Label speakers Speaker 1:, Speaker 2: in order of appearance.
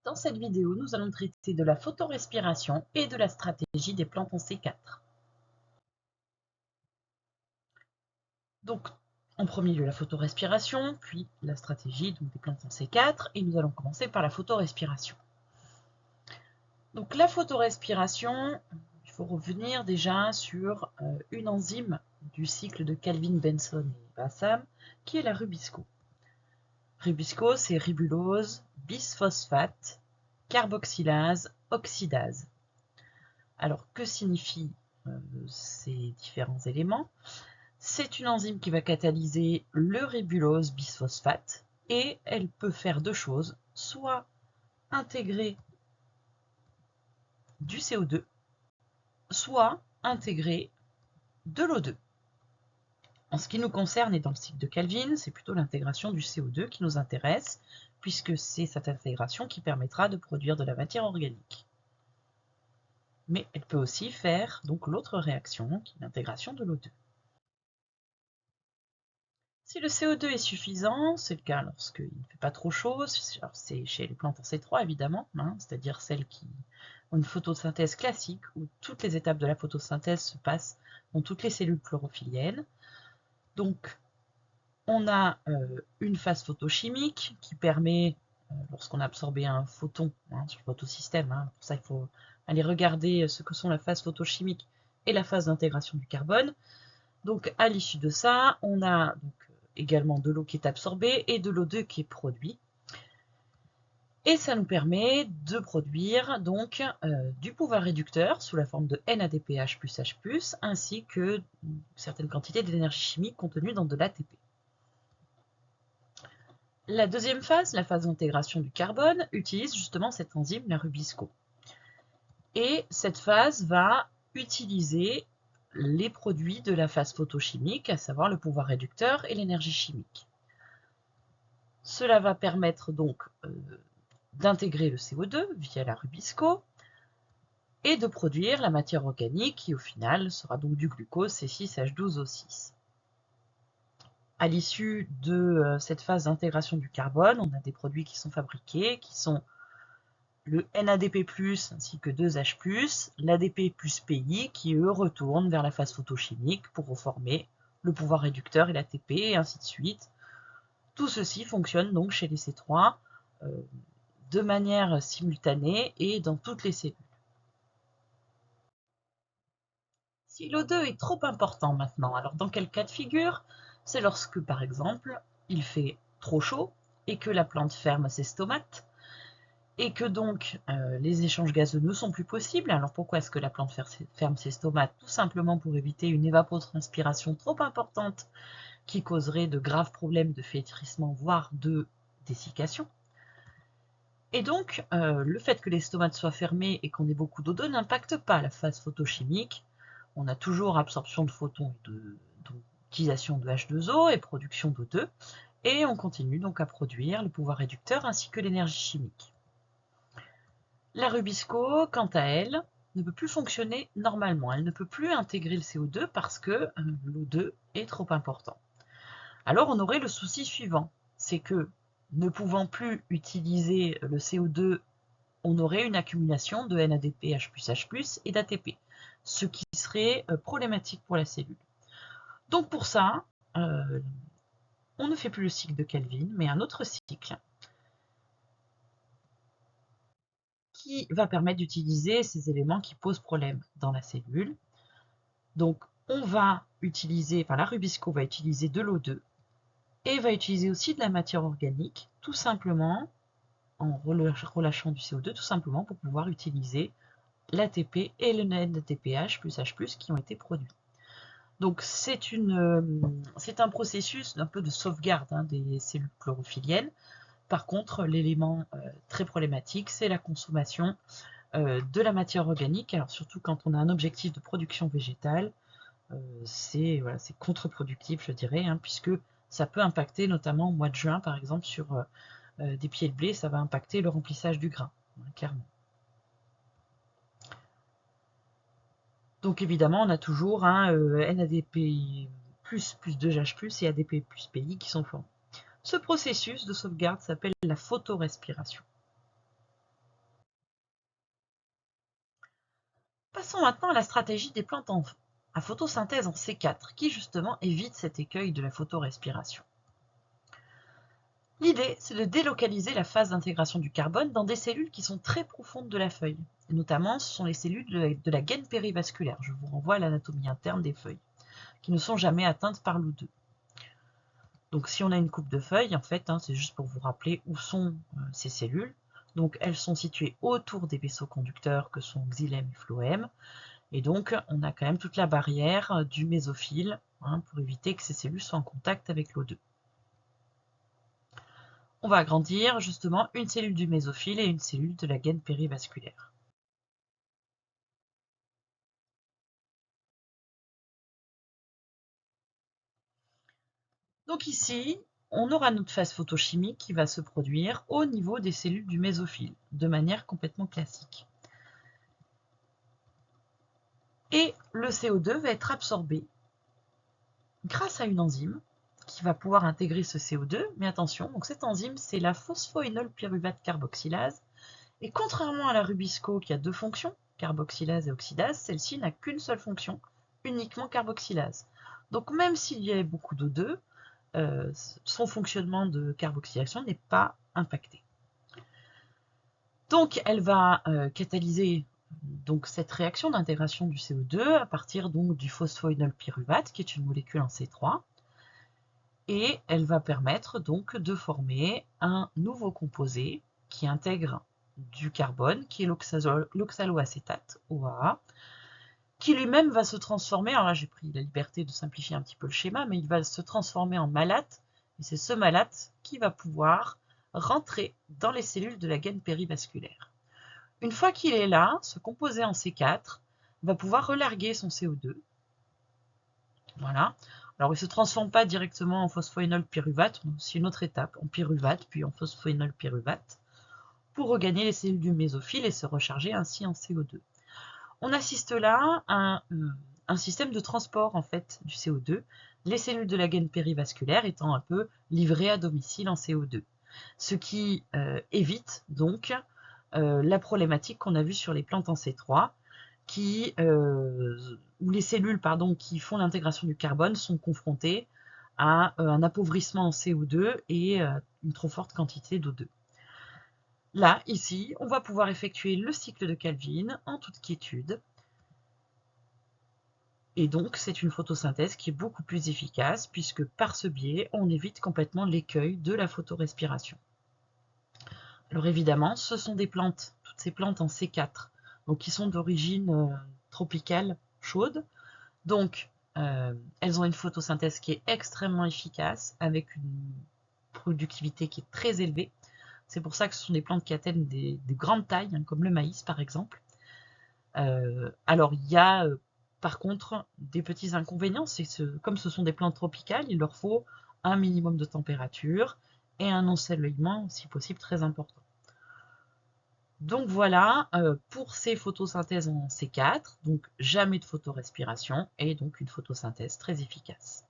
Speaker 1: Dans cette vidéo, nous allons traiter de la photorespiration et de la stratégie des plantes en C4. Donc, en premier lieu, la photorespiration, puis la stratégie des plantes en C4, et nous allons commencer par la photorespiration. Donc, la photorespiration, il faut revenir déjà sur une enzyme du cycle de Calvin, Benson et Bassam, qui est la rubisco. Rubisco, c'est ribulose, bisphosphate, carboxylase, oxydase. Alors, que signifient ces différents éléments? C'est une enzyme qui va catalyser le ribulose bisphosphate et elle peut faire deux choses, soit intégrer du CO2, soit intégrer de l'O2. En ce qui nous concerne et dans le cycle de Calvin, c'est plutôt l'intégration du CO2 qui nous intéresse, puisque c'est cette intégration qui permettra de produire de la matière organique. Mais elle peut aussi faire donc l'autre réaction, qui est l'intégration de l'O2. Si le CO2 est suffisant, c'est le cas lorsqu'il ne fait pas trop chaud, c'est chez les plantes en C3 évidemment, c'est-à-dire celles qui ont une photosynthèse classique, où toutes les étapes de la photosynthèse se passent dans toutes les cellules chlorophylliennes. Donc on a une phase photochimique qui permet, lorsqu'on a absorbé un photon sur le photosystème, pour ça il faut aller regarder ce que sont la phase photochimique et la phase d'intégration du carbone. Donc à l'issue de ça, on a donc également de l'eau qui est absorbée et de l'O2 qui est produit. Et ça nous permet de produire donc du pouvoir réducteur sous la forme de NADPH plus H+, ainsi que certaines quantités d'énergie chimique contenues dans de l'ATP. La deuxième phase, la phase d'intégration du carbone, utilise justement cette enzyme, la rubisco. Et cette phase va utiliser les produits de la phase photochimique, à savoir le pouvoir réducteur et l'énergie chimique. Cela va permettre donc d'intégrer le CO2 via la rubisco et de produire la matière organique qui au final sera donc du glucose C6H12O6. À l'issue de cette phase d'intégration du carbone, on a des produits qui sont fabriqués, qui sont le NADP+, ainsi que 2H+, l'ADP plus PI, qui eux retournent vers la phase photochimique pour reformer le pouvoir réducteur et l'ATP, et ainsi de suite. Tout ceci fonctionne donc chez les C3 de manière simultanée et dans toutes les cellules. Si l'O2 est trop important maintenant, alors dans quel cas de figure? C'est lorsque, par exemple, il fait trop chaud et que la plante ferme ses stomates, et que donc les échanges gazeux ne sont plus possibles. Alors pourquoi est-ce que la plante ferme ses stomates? Tout simplement pour éviter une évapotranspiration trop importante qui causerait de graves problèmes de flétrissement, voire de dessiccation. Et donc, le fait que les stomates soient fermés et qu'on ait beaucoup d'O2 n'impacte pas la phase photochimique. On a toujours absorption de photons, utilisation de H2O et production d'O2, et on continue donc à produire le pouvoir réducteur ainsi que l'énergie chimique. La rubisco, quant à elle, ne peut plus fonctionner normalement. Elle ne peut plus intégrer le CO2 parce que l'O2 est trop important. Alors on aurait le souci suivant, c'est que ne pouvant plus utiliser le CO2, on aurait une accumulation de NADPH plus H+, et d'ATP, ce qui serait problématique pour la cellule. Donc pour ça, on ne fait plus le cycle de Calvin, mais un autre cycle qui va permettre d'utiliser ces éléments qui posent problème dans la cellule. Donc on va utiliser, la rubisco va utiliser de l'O2 et va utiliser aussi de la matière organique, tout simplement en relâchant du CO2, tout simplement pour pouvoir utiliser l'ATP et le NADPH plus H+, qui ont été produits. Donc c'est un processus un peu de sauvegarde des cellules chlorophylliennes. Par contre, l'élément très problématique, c'est la consommation de la matière organique, alors surtout quand on a un objectif de production végétale, c'est contre-productif, je dirais, puisque ça peut impacter, notamment au mois de juin, par exemple, sur des pieds de blé, ça va impacter le remplissage du grain, clairement. Donc évidemment, on a toujours NADP plus 2H+, et ADP plus PI qui sont formés. Ce processus de sauvegarde s'appelle la photorespiration. Passons maintenant à la stratégie des plantes à photosynthèse en C4, qui justement évite cet écueil de la photorespiration. L'idée, c'est de délocaliser la phase d'intégration du carbone dans des cellules qui sont très profondes de la feuille. Et notamment, ce sont les cellules de la gaine périvasculaire. Je vous renvoie à l'anatomie interne des feuilles, qui ne sont jamais atteintes par l'O2. Donc si on a une coupe de feuilles, en fait, c'est juste pour vous rappeler où sont ces cellules. Donc elles sont situées autour des vaisseaux conducteurs que sont xylème et phloème. Et donc on a quand même toute la barrière du mésophile pour éviter que ces cellules soient en contact avec l'O2. On va agrandir justement une cellule du mésophile et une cellule de la gaine périvasculaire. Donc ici, on aura notre phase photochimique qui va se produire au niveau des cellules du mésophile, de manière complètement classique. Et le CO2 va être absorbé grâce à une enzyme qui va pouvoir intégrer ce CO2, mais attention, donc cette enzyme, c'est la phosphoénol pyruvate carboxylase, et contrairement à la Rubisco qui a deux fonctions, carboxylase et oxydase, celle-ci n'a qu'une seule fonction, uniquement carboxylase. Donc même s'il y avait beaucoup d'O2, son fonctionnement de carboxylation n'est pas impacté. Donc elle va catalyser donc, cette réaction d'intégration du CO2 à partir donc, du phosphoénol pyruvate, qui est une molécule en C3, et elle va permettre donc de former un nouveau composé qui intègre du carbone, qui est l'oxaloacétate, OAA, qui lui-même va se transformer, alors là j'ai pris la liberté de simplifier un petit peu le schéma, mais il va se transformer en malate, et c'est ce malate qui va pouvoir rentrer dans les cellules de la gaine périvasculaire. Une fois qu'il est là, ce composé en C4 va pouvoir relarguer son CO2. Voilà. Alors, il ne se transforme pas directement en phosphoénol pyruvate, c'est une autre étape, en pyruvate, puis en phosphoénol pyruvate, pour regagner les cellules du mésophile et se recharger ainsi en CO2. On assiste là à un système de transport en fait du CO2, les cellules de la gaine périvasculaire étant un peu livrées à domicile en CO2. Ce qui évite donc la problématique qu'on a vue sur les plantes en C3, où les cellules qui font l'intégration du carbone sont confrontées à un appauvrissement en CO2 et une trop forte quantité d'O2. Là, ici, on va pouvoir effectuer le cycle de Calvin en toute quiétude. Et donc, c'est une photosynthèse qui est beaucoup plus efficace puisque par ce biais, on évite complètement l'écueil de la photorespiration. Alors évidemment, ce sont des plantes, toutes ces plantes en C4, donc qui sont d'origine tropicale chaude. Donc, elles ont une photosynthèse qui est extrêmement efficace, avec une productivité qui est très élevée. C'est pour ça que ce sont des plantes qui atteignent des grandes tailles, comme le maïs par exemple. Alors, il y a par contre des petits inconvénients, comme ce sont des plantes tropicales, il leur faut un minimum de température et un ensoleillement, si possible, très important. Donc voilà pour ces photosynthèses en C4, donc jamais de photorespiration et donc une photosynthèse très efficace.